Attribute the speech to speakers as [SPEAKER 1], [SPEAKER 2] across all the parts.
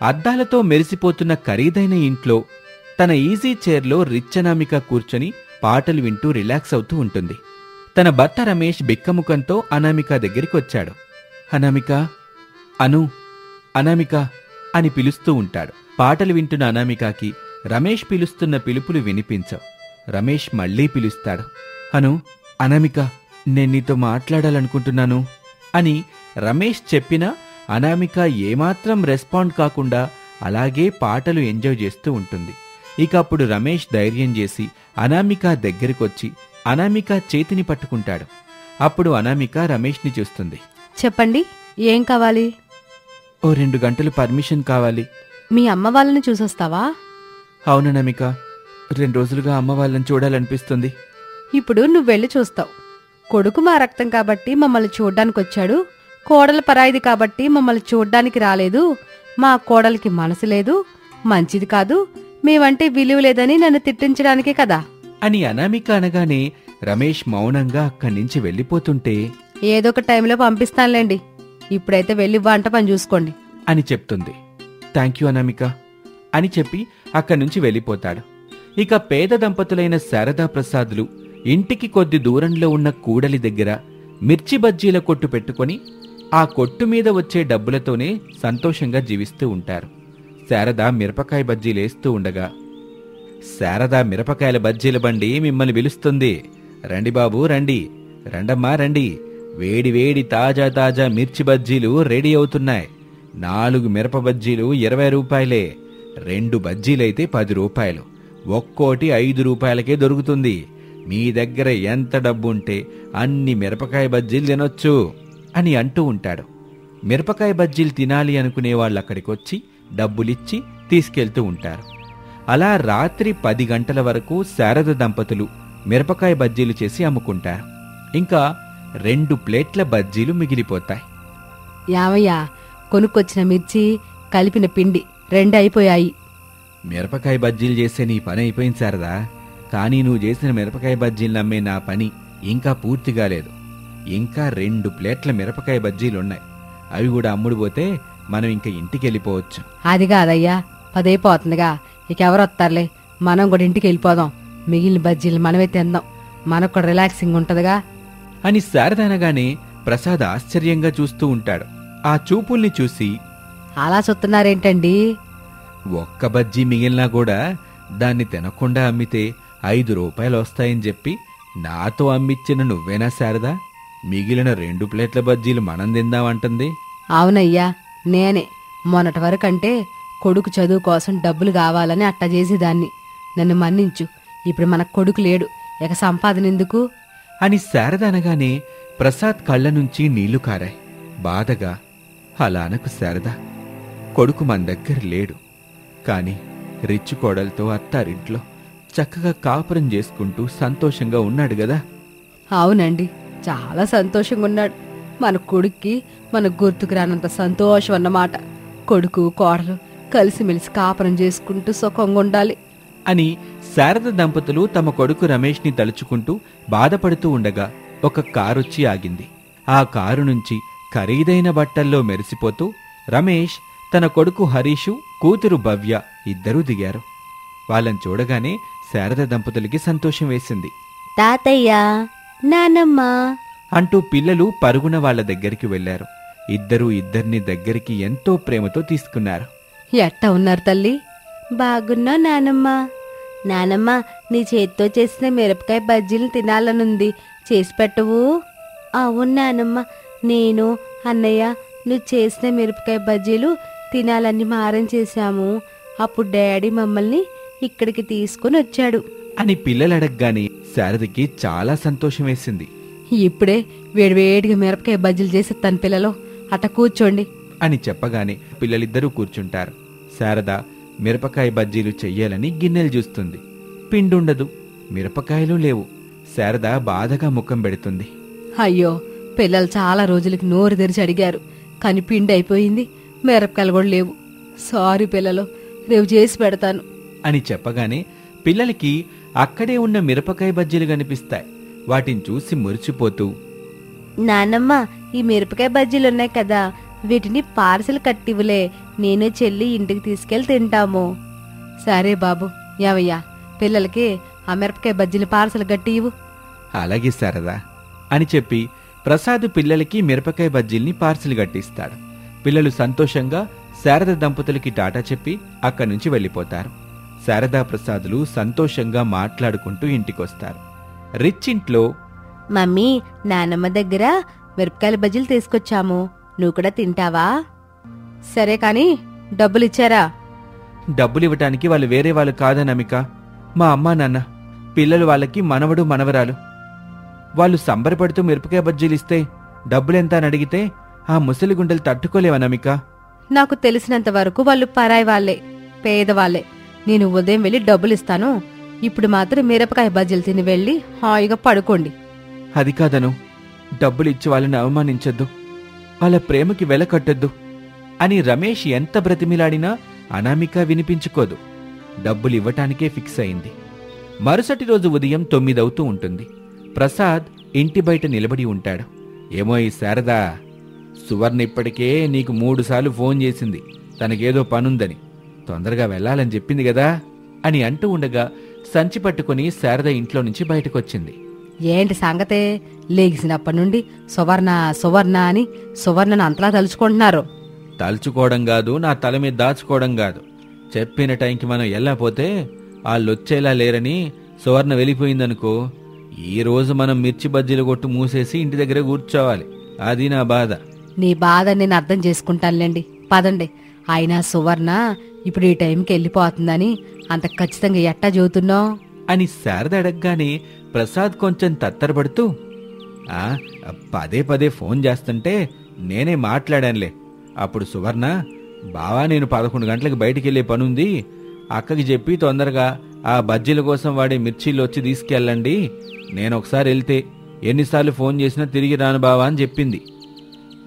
[SPEAKER 1] అద్దాలతో మెరిసిపోతున్న ఖరీదైన ఇంట్లో తన ఈజీ చైర్లో రిచ్ అనామిక కూర్చొని పాటలు వింటూ రిలాక్స్ అవుతూ ఉంటుంది. తన భర్త రమేష్ బిక్కముఖంతో అనామిక దగ్గరికొచ్చాడు. అనామిక, అను, అనామిక అని పిలుస్తూ ఉంటాడు. పాటలు వింటున్న అనామికకి రమేష్ పిలుస్తున్న పిలుపులు వినిపించవు. రమేష్ మళ్లీ పిలుస్తాడు. అను, అనామిక, నేను నీతో మాట్లాడాలనుకుంటున్నాను అని రమేష్ చెప్పినా అనామిక ఏమాత్రం రెస్పాండ్ కాకుండా అలాగే పాటలు ఎంజాయ్ చేస్తూ ఉంటుంది. ఇక అప్పుడు రమేష్ ధైర్యం చేసి అనామిక దగ్గరికొచ్చి అనామిక చేతిని పట్టుకుంటాడు. అప్పుడు అనామిక రమేష్ని చూస్తుంది.
[SPEAKER 2] చెప్పండి, ఏం కావాలి?
[SPEAKER 1] ఓ 2 గంటలు పర్మిషన్ కావాలి.
[SPEAKER 2] మీ అమ్మ వాళ్ళని చూసొస్తావా?
[SPEAKER 1] అవుననామిక, 2 రోజులుగా అమ్మ వాళ్ళని చూడాలనిపిస్తుంది.
[SPEAKER 2] ఇప్పుడు నువ్వెళ్ళి చూస్తావు. కొడుకు మా రక్తం కాబట్టి మమ్మల్ని చూడ్డానికొచ్చాడు. కోడల పరాయిది కాబట్టి మమ్మల్ని చూడ్డానికి రాలేదు. మా కోడలికి మనసు లేదు, మంచిది కాదు, మేవంటే విలువ లేదని నన్ను తిట్టించడానికే కదా
[SPEAKER 1] అని అనామిక అనగానే రమేష్ మౌనంగా అక్కడి నుంచి వెళ్ళిపోతుంటే
[SPEAKER 2] ఏదొక టైంలో పంపిస్తానులేండి, ఇప్పుడైతే వెళ్ళి వంట పని చూసుకోండి
[SPEAKER 1] అని చెప్తుంది. థ్యాంక్యూ అనామిక అని చెప్పి అక్కడి నుంచి వెళ్ళిపోతాడు. ఇక పేద దంపతులైన శారదా ప్రసాదులు ఇంటికి కొద్ది దూరంలో ఉన్న కూడలి దగ్గర మిర్చి బజ్జీల కొట్టు పెట్టుకొని ఆ కొట్టు మీద వచ్చే డబ్బులతోనే సంతోషంగా జీవిస్తూ ఉంటారు. శారద మిరపకాయ బజ్జీలేస్తూ ఉండగా, శారదా మిరపకాయల బజ్జీల బండి మిమ్మల్ని పిలుస్తుంది. రండి బాబు రండి, రండమ్మా రండి, వేడి వేడి తాజా తాజా మిర్చి బజ్జీలు రెడీ అవుతున్నాయి. 4 మిరప బజ్జీలు 20 రూపాయలే, 2 బజ్జీలైతే 10 రూపాయలు, ఒక్కోటి 5 రూపాయలకే దొరుకుతుంది. మీ దగ్గర ఎంత డబ్బుంటే అన్ని మిరపకాయ బజ్జీలు తినొచ్చు అని అంటూ ఉంటాడు. మిరపకాయ బజ్జీలు తినాలి అనుకునే వాళ్ళక్కడికొచ్చి డబ్బులిచ్చి తీసుకెళ్తూ ఉంటారు. అలా రాత్రి 10 గంటల వరకు శారద దంపతులు మిరపకాయ బజ్జీలు చేసి అమ్ముకుంటారు. ఇంకా 2 ప్లేట్ల బజ్జీలు మిగిలిపోతాయి.
[SPEAKER 2] యావయ్యా, కొనుక్కొచ్చిన మిర్చి కలిపిన పిండి 2 అయిపోయాయి.
[SPEAKER 1] మిరపకాయ బజ్జీలు చేసే నీ పని అయిపోయింది శారదా, కానీ నువ్వు చేసిన మిరపకాయ బజ్జీలు నమ్మే నా పని ఇంకా పూర్తిగా లేదు. ఇంకా 2 ప్లేట్ల మిరపకాయ బజ్జీలున్నాయి. అవి కూడా అమ్ముడుపోతే మనం ఇంక ఇంటికెళ్ళిపోవచ్చు.
[SPEAKER 2] అది కాదయ్యా, 10 అయిపోతుందిగా, ఇక ఎవరొత్తారులే, మనం కూడా ఇంటికి వెళ్ళిపోదాం. మిగిలిన బజ్జీలు మనమే తిందాం, మనకు కూడా రిలాక్సింగ్ ఉంటదిగా
[SPEAKER 1] అని శారద అనగానే ప్రసాద్ ఆశ్చర్యంగా చూస్తూ ఉంటాడు. ఆ చూపుల్ని చూసి,
[SPEAKER 2] అలా చూస్తున్నారేంటండి?
[SPEAKER 1] ఒక్క బజ్జీ మిగిలినా కూడా దాన్ని తినకుండా అమ్మితే 5 రూపాయలు వస్తాయని చెప్పి నాతో అమ్మిచ్చిన నువ్వేనా శారదా మిగిలిన 2 ప్లేట్ల బజ్జీలు మనం తిందామంటుంది?
[SPEAKER 2] అవునయ్యా, నేనే. మొన్నటి వరకంటే కొడుకు చదువు కోసం డబ్బులు కావాలని అట్టా చేసేదాన్ని. నన్ను మన్నించు, ఇప్పుడు మన కొడుకు లేడు, ఇక సంపాదన ఎందుకు
[SPEAKER 1] అని శారద అనగానే ప్రసాద్ కళ్ళ నుంచి నీళ్లు కారాయి బాధగా. అలా అనకు శారదా, కొడుకు మన దగ్గర లేడు, కాని రిచ్చు కోడలతో అత్తారింట్లో చక్కగా కాపురం చేసుకుంటూ సంతోషంగా ఉన్నాడు గదా.
[SPEAKER 2] అవునండి, చాలా సంతోషంగా ఉన్నాడు. మన కొడుక్కి మన గుర్తుకు రానంత సంతోషం అన్నమాట. కొడుకు కోడలు కలిసిమెలిసి కాపురం చేసుకుంటూ సుఖంగా ఉండాలి
[SPEAKER 1] అని శారద దంపతులు తమ కొడుకు రమేష్ని తలుచుకుంటూ బాధపడుతూ ఉండగా ఒక కారొచ్చి ఆగింది. ఆ కారు నుంచి ఖరీదైన బట్టల్లో మెరిసిపోతూ రమేష్, తన కొడుకు హరీషు, కూతురు భవ్య ఇద్దరూ దిగారు. వాళ్ళని చూడగానే శారద దంపతులకి సంతోషం వేసింది.
[SPEAKER 2] తాతయ్య, నానమ్మ
[SPEAKER 1] అంటూ పిల్లలు పరుగున వాళ్ళ దగ్గరికి వెళ్లారు. ఇద్దరిని దగ్గరికి ఎంతో ప్రేమతో తీసుకున్నారు.
[SPEAKER 2] ఎట్టా ఉన్నారు తల్లి?
[SPEAKER 3] బాగున్నా నానమ్మ. నానమ్మ, నీ చేత్తో చేసిన మిరపకాయ బజ్జీలు తినాలనుంది, చేసి పెట్టవు? అవును నానమ్మ, నేను అన్నయ్య నువ్వు చేసిన మిరపకాయ బజ్జీలు తినాలని మారం చేశాము. అప్పుడు డాడీ మమ్మల్ని ఇక్కడికి తీసుకుని వచ్చాడు
[SPEAKER 1] అని పిల్లలు అడగగానే శారదకి చాలా సంతోషం వేసింది.
[SPEAKER 2] ఇప్పుడే వేడివేడిగా మిరపకాయ బజ్జీలు చేసి తన పిల్లలు అట్ట కూర్చోండి
[SPEAKER 1] అని చెప్పగానే పిల్లలిద్దరూ కూర్చుంటారు. శారద మిరపకాయ బజ్జీలు చెయ్యాలని గిన్నెలు చూస్తుంది. పిండుండదు, మిరపకాయలు లేవు. శారద బాధగా ముఖం పెడుతుంది.
[SPEAKER 2] అయ్యో, పిల్లలు చాలా రోజులకి నోరు తెరిచి అడిగారు, కానీ పిండి అయిపోయింది, మిరపకాయలు కూడా లేవు. సారీ పిల్లలు, రేపు చేసి పెడతాను
[SPEAKER 1] అని చెప్పగానే పిల్లలకి అక్కడే ఉన్న మిరపకాయ బజ్జీలు కనిపిస్తాయి. వాటిని చూసి మురిచిపోతూ,
[SPEAKER 3] నానమ్మ, ఈ మిరపకాయ బజ్జీలున్నాయి కదా, వీటిని పార్సిల్ కట్టివులే, నేను చెల్లి ఇంటికి తీసుకెళ్లి తింటాము.
[SPEAKER 2] సరే బాబు. ఏవయ్యా, పిల్లలకి ఆ మిరపకాయ బజ్జీలు పార్సల్ గట్టి ఇవ్వు.
[SPEAKER 1] అలాగే శారదా అని చెప్పి ప్రసాద్ పిల్లలకి మిరపకాయ బజ్జీల్ని పార్సిల్ కట్టిస్తాడు. పిల్లలు సంతోషంగా శారద దంపతులకి టాటా చెప్పి అక్కడి నుంచి వెళ్ళిపోతారు. శారదా ప్రసాదులు సంతోషంగా మాట్లాడుకుంటూ ఇంటికొస్తారు. రిచ్ ఇంట్లో
[SPEAKER 3] మమ్మీ, నానమ్మ దగ్గర మిరపకాయల బజ్జీలు తీసుకొచ్చాము, నువ్వు కూడా తింటావా?
[SPEAKER 2] సరే కాని డబ్బులిచ్చారా?
[SPEAKER 1] డబ్బులు ఇవ్వటానికి వాళ్ళు వేరే వాళ్ళు కాదనమిక, మా అమ్మా నాన్న. పిల్లలు వాళ్ళకి మనవడు మనవరాలు. వాళ్ళు సంబరపడుతూ మిరపకాయ బజ్జీలిస్తే డబ్బులెంత అని అడిగితే ఆ ముసలి గుండెలు తట్టుకోలేవనమిక.
[SPEAKER 2] నాకు తెలిసినంత వరకు వాళ్ళు పరాయి వాళ్లే, పేదవాళ్లే. నేను ఉదయం వెళ్ళి డబ్బులిస్తాను. ఇప్పుడు మాత్రం మిరపకాయ బజ్జీలు తిని వెళ్ళి హాయిగా పడుకోండి.
[SPEAKER 1] అది కాదను, డబ్బులిచ్చి వాళ్ళని అవమానించొద్దు, వాళ్ళ ప్రేమకి వెల కట్టొద్దు అని రమేష్ ఎంత బ్రతిమిలాడినా అనామిక వినిపించుకోదు. డబ్బులివ్వటానికే ఫిక్స్ అయింది. మరుసటి రోజు ఉదయం 9 అవుతూ ఉంటుంది. ప్రసాద్ ఇంటి బయట నిలబడి ఉంటాడు. ఏమో ఈ శారదా, సువర్ణ ఇప్పటికే నీకు 3 సార్లు ఫోన్ చేసింది, తనకేదో పనుందని. తొందరగా వెళ్ళాలని చెప్పింది కదా అని అంటూ ఉండగా సంచి పట్టుకుని శారద ఇంట్లో నుంచి బయటకొచ్చింది.
[SPEAKER 2] ఏంటి సంగతే? లేగిసినప్పటి నుండి సువర్ణ సువర్ణ అని సువర్ణను అంతలా తలుచుకుంటున్నారు.
[SPEAKER 1] తలుచుకోవడం కాదు, నా తల మీద దాచుకోవడం కాదు. చెప్పిన టైంకి మనం వెళ్ళకపోతే వాళ్ళొచ్చేలా లేరని సువర్ణ వెళ్ళిపోయిందనుకో, ఈ రోజు మనం మిర్చి బజ్జీలు కొట్టు మూసేసి ఇంటి దగ్గర కూర్చోవాలి. అది నా బాధ.
[SPEAKER 2] నీ బాధ నేను అర్థం చేసుకుంటానులేండి, పదండి. అయినా సువర్ణ ఇప్పుడు ఈ టైంకి వెళ్ళిపోతుందని అంత ఖచ్చితంగా ఎట్టా చెబుతున్నావు
[SPEAKER 1] అని శారద అడగగానే ప్రసాద్ కొంచెం తత్తరపడుతూ, పదే పదే ఫోన్ చేస్తుంటే నేనే మాట్లాడానులే. అప్పుడు సువర్ణ, బావా నేను 11 గంటలకు బయటికెళ్లే పనుంది, అక్కకి చెప్పి తొందరగా ఆ బజ్జీల కోసం వాడే మిర్చీలు వచ్చి తీసుకెళ్ళండి, నేను ఒకసారి వెళ్తే ఎన్నిసార్లు ఫోన్ చేసినా తిరిగి రాను బావా అని చెప్పింది.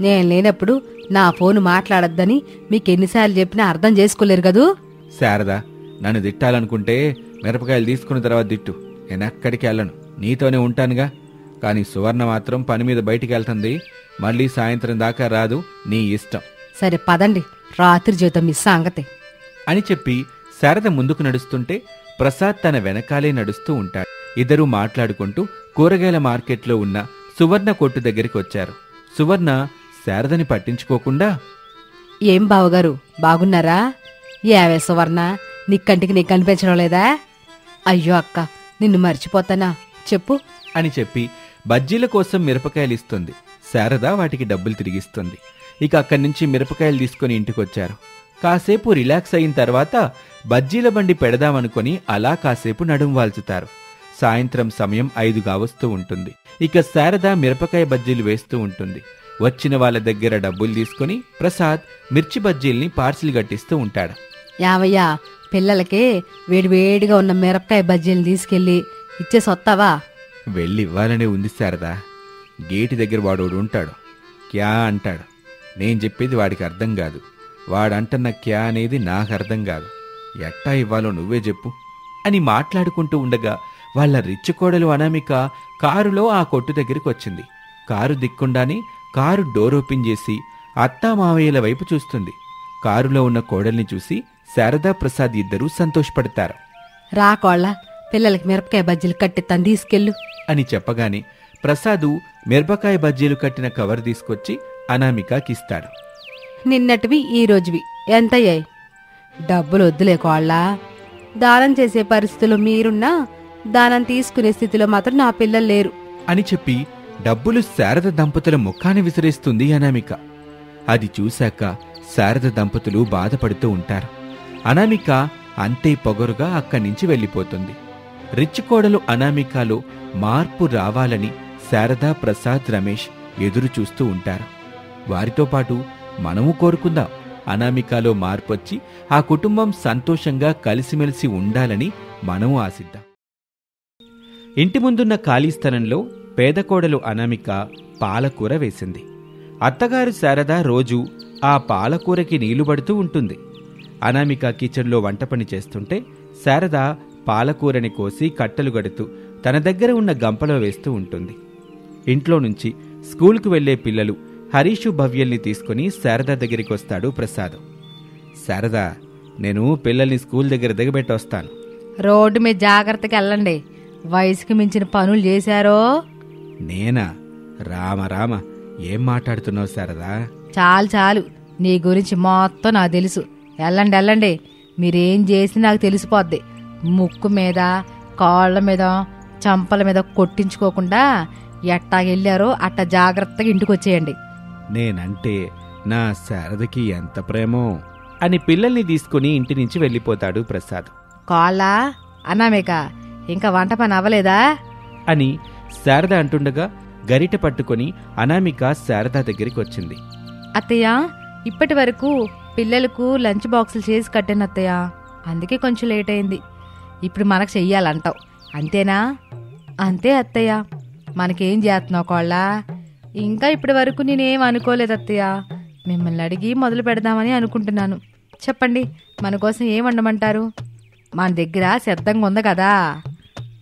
[SPEAKER 2] నేను లేనప్పుడు నా ఫోను మాట్లాడొద్దని మీకెన్నిసార్లు చెప్పినా అర్థం చేసుకోలేరు కదూ.
[SPEAKER 1] శారదా, నన్ను తిట్టాలనుకుంటే మిరపకాయలు తీసుకున్న తర్వాత తిట్టు, నేను ఎక్కడికి వెళ్ళను, నీతోనే ఉంటానుగా. కానీ సువర్ణ మాత్రం పని మీద బయటికి వెళ్తుంది, మళ్ళీ సాయంత్రం దాకా రాదు, నీ ఇష్టం.
[SPEAKER 2] సరే పదండి, రాత్రి జీవితం మీ సంగతే
[SPEAKER 1] అని చెప్పి శారద ముందుకు నడుస్తుంటే ప్రసాద్ తన వెనకాలే నడుస్తూ ఉంటాడు. ఇద్దరూ మాట్లాడుకుంటూ కూరగాయల మార్కెట్లో ఉన్న సువర్ణ కొట్టు దగ్గరికి వచ్చారు. సువర్ణ శారదని పట్టించుకోకుండా,
[SPEAKER 2] ఏం బావగారు, బాగున్నారా? ఏవే సువర్ణ, నీకంటికి నీకు కనిపించడం లేదా? అయ్యో అక్క, నిన్ను మర్చిపోతానా, చెప్పు
[SPEAKER 1] అని చెప్పి బజ్జీల కోసం మిరపకాయలు ఇస్తుంది. శారద వాటికి డబ్బులు తిరిగిస్తుంది. ఇక అక్కడి నుంచి మిరపకాయలు తీసుకుని ఇంటికొచ్చారు. కాసేపు రిలాక్స్ అయిన తర్వాత బజ్జీల బండి పెడదామనుకొని అలా కాసేపు నడుం వాల్చుతారు. సాయంత్రం సమయం 5 కావస్తూ ఉంటుంది. ఇక శారద మిరపకాయ బజ్జీలు వేస్తూ ఉంటుంది. వచ్చిన వాళ్ళ దగ్గర డబ్బులు తీసుకుని ప్రసాద్ మిర్చి బజ్జీల్ని పార్సిల్ కట్టిస్తూ ఉంటాడు.
[SPEAKER 2] యావయ్యా, పిల్లలకి వేడివేడిగా ఉన్న మిరపకాయ బజ్జీలు తీసుకెళ్లి ఇచ్చేసి వస్తావా?
[SPEAKER 1] వెళ్ళి ఇవ్వాలనే ఉంది శారదా. గేటు దగ్గర వాడు ఉంటాడు, క్యా అంటాడు. నేను చెప్పేది వాడికి అర్థం కాదు, వాడంటున్న క్యా అనేది నాకు అర్థం కాదు. ఎట్టా ఇవ్వాలో నువ్వే చెప్పు అని మాట్లాడుకుంటూ ఉండగా వాళ్ళ రిచ్ కోడలు అనామిక కారులో ఆ కొట్టు దగ్గరికి వచ్చింది. కారు దిక్కుండానే కారు డోర్ ఓపెన్ చేసి అత్తా మావయ్యల వైపు చూస్తుంది. కారులో ఉన్న కోడల్ని చూసి శారదా ప్రసాద్ ఇద్దరూ సంతోషపడతారు.
[SPEAKER 2] రా కోళ్ళ, పిల్లలకి మిరపకాయ బజ్జీలు కట్టిస్తాను, తీసుకెళ్ళు
[SPEAKER 1] అని చెప్పగానే ప్రసాదు మిరపకాయ బజ్జీలు కట్టిన కవర్ తీసుకొచ్చి అనామికకిస్తాడు.
[SPEAKER 2] నిన్నటివి ఈ రోజువి ఎంతయ్యాయి? డబ్బులు వద్దులే కోళ్ళ, దానం చేసే పరిస్థితుల్లో మీరున్నా దానం తీసుకునే స్థితిలో మాత్రం నా పిల్లలు లేరు
[SPEAKER 1] అని చెప్పి డబ్బులు శారద దంపతుల ముఖాన్ని విసిరేస్తుంది అనామిక. అది చూశాక శారద దంపతులు బాధపడుతూ ఉంటారు. అనామిక అంతే పొగరుగా అక్కడి నుంచి వెళ్ళిపోతుంది. రిచ్ కోడలు అనామికలో మార్పు రావాలని శారదా, ప్రసాద్, రమేష్ ఎదురు చూస్తూ ఉంటారు. వారితో పాటు మనము కోరుకుందాం, అనామికలో మార్పొచ్చి ఆ కుటుంబం సంతోషంగా కలిసిమెలిసి ఉండాలని మనము ఆశిద్దాం. ఇంటి ముందున్న ఖాళీ స్థలంలో పేదకోడలు అనామిక పాలకూర వేసింది. అత్తగారు శారద రోజూ ఆ పాలకూరకి నీళ్లుబడుతూ ఉంటుంది. అనామిక కిచెన్లో వంట పని చేస్తుంటే శారద పాలకూరని కోసి కట్టలు గడుతూ తన దగ్గర ఉన్న గంపలో వేస్తూ ఉంటుంది. ఇంట్లో నుంచి స్కూల్కు వెళ్లే పిల్లలు హరీషు భవ్యల్ని తీసుకుని శారద దగ్గరికి వస్తాడు ప్రసాద్. శారద, నేను పిల్లల్ని స్కూల్ దగ్గర దిగబెట్టొస్తాను.
[SPEAKER 2] రోడ్డు మీద జాగ్రత్తగా వెళ్ళండి. వయసుకి మించిన పనులు చేశారో.
[SPEAKER 1] నేనా? రామ రామ, ఏం మాట్లాడుతున్నావు శారదా?
[SPEAKER 2] చాలు చాలు, నీ గురించి మొత్తం నాకు తెలుసు. వెళ్ళండి వెళ్ళండి, మీరేం చేసి నాకు తెలిసిపోద్ది. ముక్కు మీద, కాళ్ళ మీద, చంపల మీద కొట్టించుకోకుండా ఎట్టాగెళ్ళారో అట్ట జాగ్రత్తగా ఇంటికి వచ్చేయండి.
[SPEAKER 1] నేనంటే నా శారదకి ఎంత ప్రేమో అని పిల్లల్ని తీసుకుని ఇంటి నుంచి వెళ్ళిపోతాడు ప్రసాద్.
[SPEAKER 2] కాళ్ళ అన్నామేక, ఇంకా వంట పని అవ్వలేదా
[SPEAKER 1] అని శారద అంటుండగా గరిట పట్టుకొని అనామిక శారద దగ్గరికి వచ్చింది.
[SPEAKER 2] అత్తయ్య, ఇప్పటి వరకు పిల్లలకు లంచ్ బాక్సులు చేసి కట్టాను అత్తయ్య, అందుకే కొంచెం లేట్ అయింది. ఇప్పుడు మనకు చెయ్యాలంటావు అంతేనా? అంతే అత్తయ్య. మనకేం చేస్తున్నావు కోళ్ళ? ఇంకా ఇప్పటి వరకు నేనేం అనుకోలేదు అత్తయ్య. మిమ్మల్ని అడిగి మొదలు పెడదామని అనుకుంటున్నాను. చెప్పండి, మన కోసం ఏం వండమంటారు? మన దగ్గర సిద్ధంగా ఉంది కదా.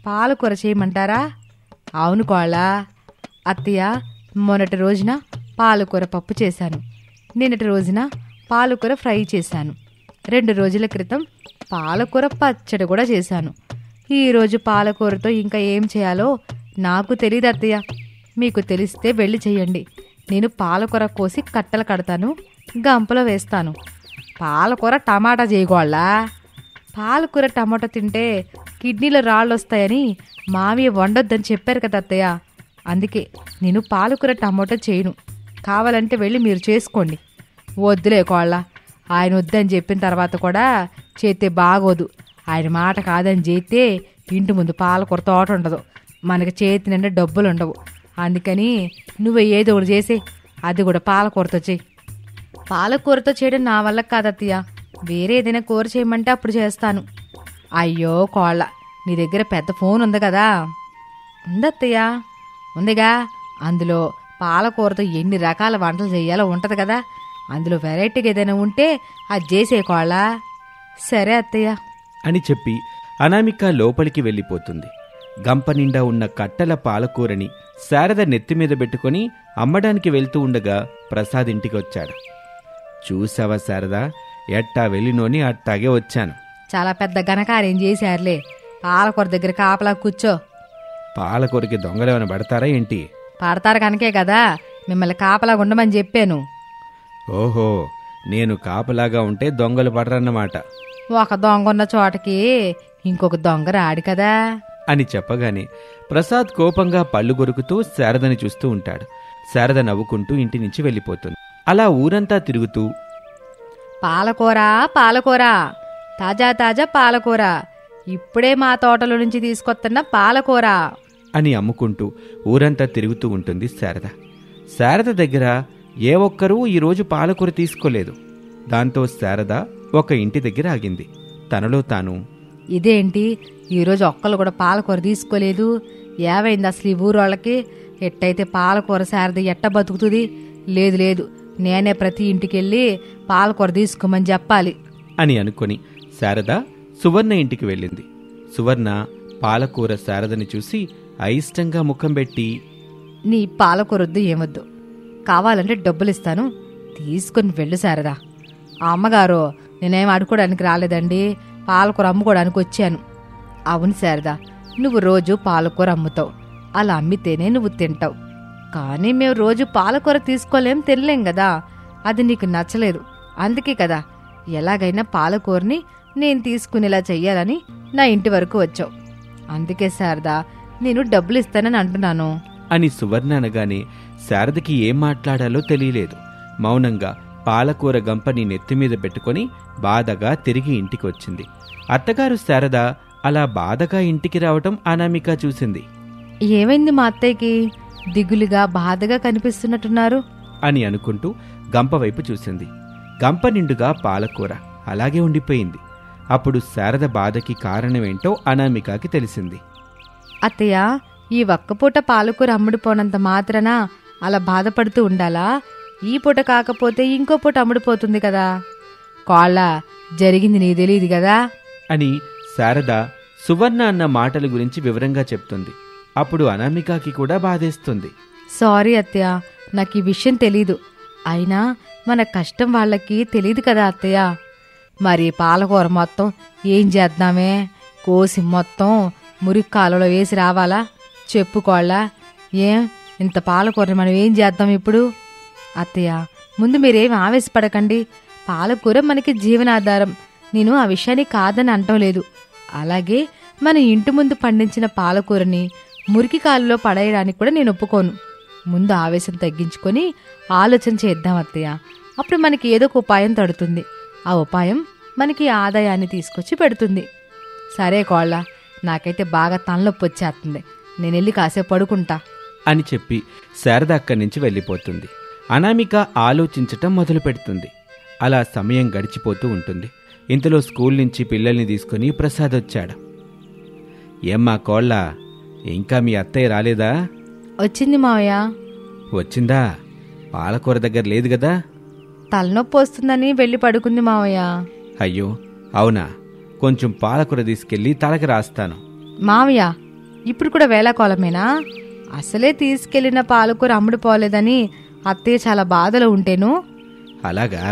[SPEAKER 2] పాలకూర చేయమంటారా? అవును కోళ్ళ. అత్తయ్య, మొన్నటి రోజున పాలకూర పప్పు చేశాను, నిన్నటి రోజున పాలకూర ఫ్రై చేశాను, 2 రోజుల క్రితం పాలకూర పచ్చడి కూడా చేశాను. ఈరోజు పాలకూరతో ఇంకా ఏం చేయాలో నాకు తెలియదు అత్తయ్య. మీకు తెలిస్తే వెళ్ళి చెయ్యండి. నేను పాలకూర కోసి కట్టలు కడతాను, గంపలో వేస్తాను. పాలకూర టమాటా చేయగోళ్ళా? పాలకూర టమాటా తింటే కిడ్నీలో రాళ్ళు వస్తాయని మామయ్య వండొద్దని చెప్పారు కదా అత్తయ్య. అందుకే నేను పాలకూర టమాటా చేయను. కావాలంటే వెళ్ళి మీరు చేసుకోండి. వద్దులే కోళ్ళ, ఆయన వద్దని చెప్పిన తర్వాత కూడా చేస్తే బాగోదు. ఆయన మాట కాదని చేస్తే ఇంటి ముందు పాలకూర తోట ఉండదు, మనకి చేతి నిండా డబ్బులు ఉండవు. అందుకని నువ్వు ఏదో ఒకటి చేసే, అది కూడా పాలకూరతో చెయ్యి. పాలకూరతో చేయడం నా వల్ల కాదత్తయ్య. వేరే ఏదైనా కూర చేయమంటే అప్పుడు చేస్తాను. అయ్యో కోళ్ళ, నీ దగ్గర పెద్ద ఫోన్ ఉంది కదా? ఉందత్తయ్య. ఉందిగా, అందులో పాలకూరతో ఎన్ని రకాల వంటలు చేయాలో ఉంటుంది కదా. అందులో వెరైటీగా ఏదైనా ఉంటే అది చేసే కోళ్ళ. సరే అత్తయ్య
[SPEAKER 1] అని చెప్పి అనామిక లోపలికి వెళ్ళిపోతుంది. గంప నిండా ఉన్న కట్టల పాలకూరని శారద నెత్తిమీద పెట్టుకుని అమ్మడానికి వెళ్తూ ఉండగా ప్రసాద్ ఇంటికి వచ్చాడు. చూసావా శారద, ఎట్టా వెళ్ళినోని అట్టాగే వచ్చాను.
[SPEAKER 2] చాలా పెద్ద ఘనకార్యం చేశారులే. పాలకూర దగ్గర కాపలా కూర్చో.
[SPEAKER 1] పాలకూరకి దొంగలేమైనా పడతారా ఏంటి?
[SPEAKER 2] పడతారు కనుకే కదా మిమ్మల్ని కాపలా ఉండమని చెప్పాను.
[SPEAKER 1] ఓహో, నేను కాపలాగా ఉంటే దొంగలు పడరన్నమాట.
[SPEAKER 2] ఒక దొంగ ఉన్న చోటకి ఇంకొక దొంగ రాడు కదా
[SPEAKER 1] అని చెప్పగానే ప్రసాద్ కోపంగా పళ్ళు కొరుకుతూ శారదని చూస్తూ ఉంటాడు. శారద నవ్వుకుంటూ ఇంటి నుంచి వెళ్ళిపోతుంది. అలా ఊరంతా తిరుగుతూ
[SPEAKER 2] పాలకూర పాలకూర, తాజా తాజా పాలకూర, ఇప్పుడే మా తోటలో నుంచి తీసుకొస్తున్న పాలకూర
[SPEAKER 1] అని అమ్ముకుంటూ ఊరంతా తిరుగుతూ ఉంటుంది శారద. శారద దగ్గర ఏ ఒక్కరూ ఈరోజు పాలకూర తీసుకోలేదు. దాంతో శారద ఒక ఇంటి దగ్గర ఆగింది. తనలో తాను,
[SPEAKER 2] ఇదేంటి ఈరోజు ఒక్కళ్ళు కూడా పాలకూర తీసుకోలేదు? ఏమైంది అసలు ఈ ఊరోళ్ళకి? ఎట్టయితే పాలకూర శారద ఎట్ట బతుకుతుంది? లేదు లేదు, నేనే ప్రతి ఇంటికెళ్ళి పాలకూర తీసుకోమని చెప్పాలి
[SPEAKER 1] అని అనుకుని శారద సువర్ణ ఇంటికి వెళ్ళింది. సువర్ణ పాలకూర శారదని చూసి అయిష్టంగా ముఖం పెట్టి,
[SPEAKER 2] నీ పాలకూర వద్దు ఏమొద్దు, కావాలంటే డబ్బులిస్తాను, తీసుకుని వెళ్ళు శారదా. ఆ అమ్మగారు, నేనేం అడుకోవడానికి రాలేదండి, పాలకూర అమ్ముకోవడానికి వచ్చాను. అవును శారదా, నువ్వు రోజు పాలకూర అమ్ముతావు, అలా అమ్మితేనే నువ్వు తింటావు. కానీ మేము రోజు పాలకూర తీసుకోలేం, తినలేం కదా. అది నీకు నచ్చలేదు, అందుకే కదా ఎలాగైనా పాలకూరని నేను తీసుకునేలా చెయ్యాలని నా ఇంటి వరకు వచ్చావు. అందుకే శారదా, నేను డబ్బులు ఇస్తానని అంటున్నాను
[SPEAKER 1] అని సువర్ణ అనగానే శారదకి ఏం మాట్లాడాలో తెలియలేదు. మౌనంగా పాలకూర గంపని నెత్తిమీద పెట్టుకుని బాధగా తిరిగి ఇంటికి వచ్చింది. అత్తగారు శారద అలా బాధగా ఇంటికి రావటం అనామిక చూసింది.
[SPEAKER 2] ఏమైంది మా అత్తయ్యకి? దిగులుగా బాధగా కనిపిస్తున్నట్టున్నారు
[SPEAKER 1] అని అనుకుంటూ గంప వైపు చూసింది. గంప నిండుగా పాలకూర అలాగే ఉండిపోయింది. అప్పుడు శారద బాధకి కారణమేంటో అనామికకి తెలిసింది.
[SPEAKER 2] అత్తయ్య, ఈ ఒక్కపూట పాలకూర అమ్ముడుపోనంత మాత్రాన అలా బాధపడుతూ ఉండాలా? ఈ పూట కాకపోతే ఇంకో పూట అమ్ముడుపోతుంది కదా. కాళ్ళ, జరిగింది నీకు తెలియదు కదా
[SPEAKER 1] అని శారద సువర్ణ అన్న మాటల గురించి వివరంగా చెప్తుంది. అప్పుడు అనామికకి కూడా బాధేస్తుంది.
[SPEAKER 2] సారీ అత్తయ్య, నాకు ఈ విషయం తెలీదు. అయినా మన కష్టం వాళ్ళకి తెలీదు కదా అత్తయ్య. మరి పాలకూర మొత్తం ఏం చేద్దామే? కోసి మొత్తం మురికి కాలువలో వేసి రావాలా? చెప్పుకోళ్ళా? ఏం ఇంత పాలకూర మనం ఏం చేద్దాం ఇప్పుడు? అత్తయ్య, ముందు మీరేం ఆవేశపడకండి. పాలకూర మనకి జీవనాధారం. నేను ఆ విషయాన్ని కాదని అంటం లేదు. అలాగే మన ఇంటి ముందు పండించిన పాలకూరని మురికి కాలువలో పడేయడానికి కూడా నేను ఒప్పుకోను. ముందు ఆవేశం తగ్గించుకొని ఆలోచన చేద్దాం అత్తయ్య. అప్పుడు మనకి ఏదో ఒక ఉపాయం తడుతుంది. ఆ ఉపాయం మనకి ఆదాయాన్ని తీసుకొచ్చి పెడుతుంది. సరే కోళ్ళ, నాకైతే బాగా తలనొప్పి వచ్చేస్తుంది. నేను వెళ్ళి కాసేపు పడుకుంటా
[SPEAKER 1] అని చెప్పి శారద అక్కడి నుంచి వెళ్ళిపోతుంది. అనామిక ఆలోచించటం మొదలు పెడుతుంది. అలా సమయం గడిచిపోతూ ఉంటుంది. ఇంతలో స్కూల్ నుంచి పిల్లల్ని తీసుకుని ప్రసాద్ వచ్చాడు. ఏమ్మా కోళ్ళ, ఇంకా మీ అత్తయ్య రాలేదా?
[SPEAKER 2] వచ్చింది మావయ్య.
[SPEAKER 1] వచ్చిందా? పాలకూర దగ్గర లేదు కదా?
[SPEAKER 2] తలనొప్పి వస్తుందని వెళ్ళి పడుకుంది మావయ్య.
[SPEAKER 1] అయ్యో అవునా? కొంచెం పాలకూర తీసుకెళ్ళి తలకి రాస్తాను.
[SPEAKER 2] మావయ్య, ఇప్పుడు కూడా వేళాకోళమేనా? అసలే తీసుకెళ్లిన పాలకూర అమ్ముడుపోలేదని అత్తయ్య చాలా బాధలో ఉంటేను.
[SPEAKER 1] అలాగా?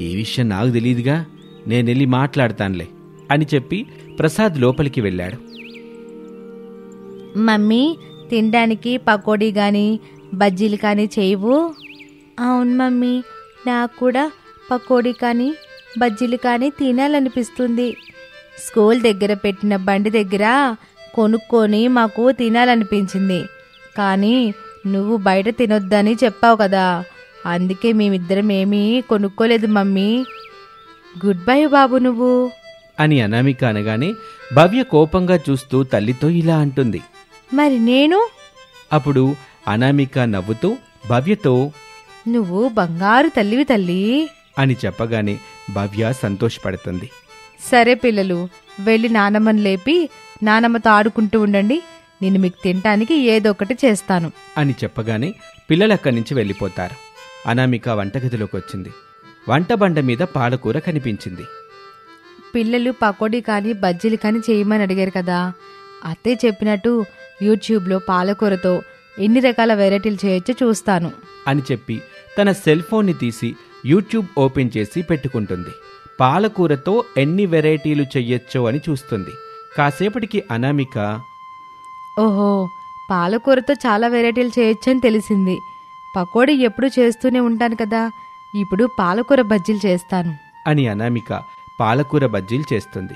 [SPEAKER 1] ఈ విషయం నాకు తెలియదుగా. నేనెళ్ళి మాట్లాడతానులే అని చెప్పి ప్రసాద్ లోపలికి వెళ్ళాడు.
[SPEAKER 3] మమ్మీ, తినడానికి పకోడీ కానీ బజ్జీలు కానీ చేయవు? అవును మమ్మీ, నాకు కూడా పకోడీ కానీ బజ్జీలు కానీ తినాలనిపిస్తుంది. స్కూల్ దగ్గర పెట్టిన బండి దగ్గర కొనుక్కొని మాకు తినాలనిపించింది. కానీ నువ్వు బయట తినొద్దని చెప్పావు కదా, అందుకే మేమిద్దరం ఏమీ కొనుక్కోలేదు మమ్మీ. గుడ్ బై బాబు నువ్వు
[SPEAKER 1] అని అనామిక అనగానే భవ్య కోపంగా చూస్తూ తల్లితో ఇలా అంటుంది.
[SPEAKER 3] మరి నేను?
[SPEAKER 1] అప్పుడు అనామిక నవ్వుతూ భవ్యతో
[SPEAKER 2] నువ్వు బంగారు తల్లివి తల్లి
[SPEAKER 1] అని చెప్పగానే భవ్య సంతోషపడుతుంది.
[SPEAKER 2] సరే పిల్లలు, వెళ్ళి నానమ్మని లేపి నానమ్మతో ఆడుకుంటూ ఉండండి. నేను మీకు తినటానికి ఏదో ఒకటి చేస్తాను
[SPEAKER 1] అని చెప్పగానే పిల్లలక్కడి నుంచి వెళ్ళిపోతారు. అనామిక వంటగదిలోకి వచ్చింది. వంటబండ మీద పాలకూర కనిపించింది.
[SPEAKER 2] పిల్లలు పకోడీ కానీ బజ్జీలు కానీ చేయమని అడిగారు కదా, అత్తయ్య చెప్పినట్టు యూట్యూబ్లో పాలకూరతో ఎన్ని రకాల వెరైటీలు చేయొచ్చో చూస్తాను
[SPEAKER 1] అని చెప్పి తన సెల్ ఫోన్ని తీసి యూట్యూబ్ ఓపెన్ చేసి పెట్టుకుంటుంది. పాలకూరతో ఎన్ని వెరైటీలు చెయ్యొచ్చో అని చూస్తుంది. కాసేపటికి అనామిక,
[SPEAKER 2] ఓహో, పాలకూరతో చాలా వెరైటీలు చేయొచ్చని తెలిసింది. పకోడీ ఎప్పుడూ చేస్తూనే ఉంటాను కదా, ఇప్పుడు పాలకూర బజ్జీలు చేస్తాను
[SPEAKER 1] అని అనామిక పాలకూర బజ్జీలు చేస్తుంది.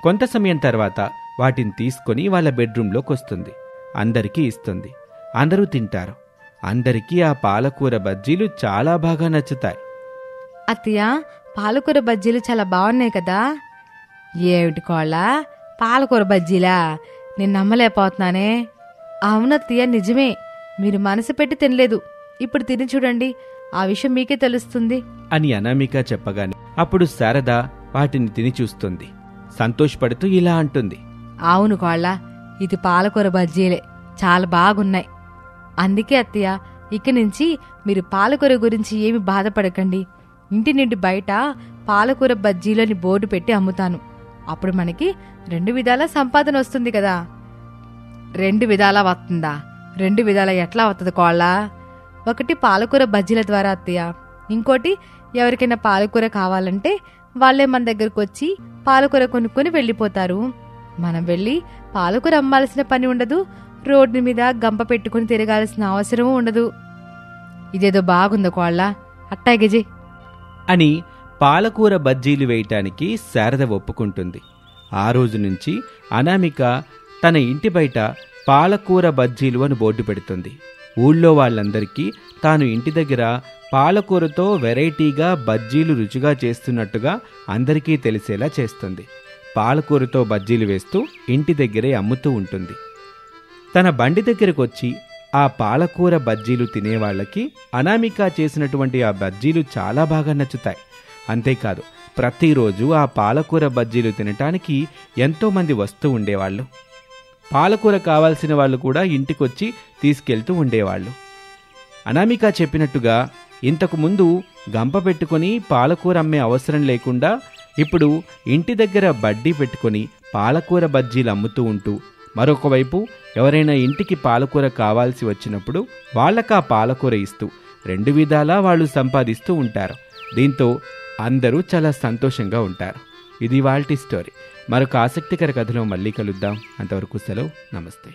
[SPEAKER 1] కొంత సమయం తర్వాత వాటిని తీసుకొని వాళ్ళ బెడ్రూంలోకి వస్తుంది. అందరికీ ఇస్తుంది. అందరూ తింటారు. అందరికీ ఆ పాలకూర బజ్జీలు చాలా బాగా నచ్చుతాయి.
[SPEAKER 2] అత్తయ్య, పాలకూర బజ్జీలు చాలా బాగున్నాయి కదా. ఏమిటి కోళ్ళ, పాలకూర బజ్జీలా? నేను నమ్మలేకపోతున్నానే. అవునత్తయ్య, నిజమే. మీరు మనసు పెట్టి తినలేదు. ఇప్పుడు తిని చూడండి, ఆ విషయం మీకే తెలుస్తుంది
[SPEAKER 1] అని అనామిక చెప్పగానే అప్పుడు శారద వాటిని తిని చూస్తుంది. సంతోషపడుతూ ఇలా అంటుంది.
[SPEAKER 2] అవును కోళ్ళ, ఇది పాలకూర బజ్జీలే, చాలా బాగున్నాయి. అందుకే అత్తయ్య, ఇక నుంచి మీరు పాలకూర గురించి ఏమి బాధపడకండి. ఇంటి నుండి బయట పాలకూర బజ్జీలని బోర్డు పెట్టి అమ్ముతాను. అప్పుడు మనకి 2 విధాల సంపాదన వస్తుంది కదా. 2 విధాలా వస్తుందా? 2 విధాల ఎట్లా వస్తుంది కోళ్ళ? ఒకటి పాలకూర బజ్జీల ద్వారా అత్తయ్య, ఇంకోటి ఎవరికైనా పాలకూర కావాలంటే వాళ్లే మన దగ్గరకు వచ్చి పాలకూర కొనుక్కొని వెళ్ళిపోతారు. మనం వెళ్ళి పాలకూర అమ్మాల్సిన పని ఉండదు. రోడ్డు మీద గంప పెట్టుకుని తిరగాల్సిన అవసరమూ ఉండదు. ఇదేదో బాగుందో కోళ్ళ, అట్టాగేజీ
[SPEAKER 1] అని పాలకూర బజ్జీలు వేయటానికి శారద ఒప్పుకుంటుంది. ఆ రోజు నుంచి అనామిక తన ఇంటి బయట పాలకూర బజ్జీలు అని బోర్డు పెడుతుంది. ఊళ్ళో వాళ్ళందరికీ తాను ఇంటి దగ్గర పాలకూరతో వెరైటీగా బజ్జీలు రుచిగా చేస్తున్నట్టుగా అందరికీ తెలిసేలా చేస్తుంది. పాలకూరతో బజ్జీలు వేస్తూ ఇంటి దగ్గరే అమ్ముతూ ఉంటుంది. తన బండి దగ్గరకు వచ్చి ఆ పాలకూర బజ్జీలు తినేవాళ్లకి అనామిక చేసినటువంటి ఆ బజ్జీలు చాలా బాగా నచ్చుతాయి. అంతేకాదు, ప్రతిరోజు ఆ పాలకూర బజ్జీలు తినటానికి ఎంతోమంది వస్తూ ఉండేవాళ్ళు. పాలకూర కావాల్సిన వాళ్ళు కూడా ఇంటికొచ్చి తీసుకెళ్తూ ఉండేవాళ్ళు. అనామిక చెప్పినట్టుగా ఇంతకు ముందు గంప పెట్టుకొని పాలకూర అమ్మే అవసరం లేకుండా ఇప్పుడు ఇంటి దగ్గర బడ్డీ పెట్టుకొని పాలకూర బజ్జీలు అమ్ముతూ ఉంటూ మరొక వైపు ఎవరైనా ఇంటికి పాలకూర కావాల్సి వచ్చినప్పుడు వాళ్ళకా పాలకూర ఇస్తూ 2 విధాలా వాళ్ళు సంపాదిస్తూ ఉంటారు. దీంతో అందరూ చాలా సంతోషంగా ఉంటారు. ఇది ఇవాల్టి స్టోరీ. మరొక ఆసక్తికర కథలో మళ్ళీ కలుద్దాం. అంతవరకు సెలవు. నమస్తే.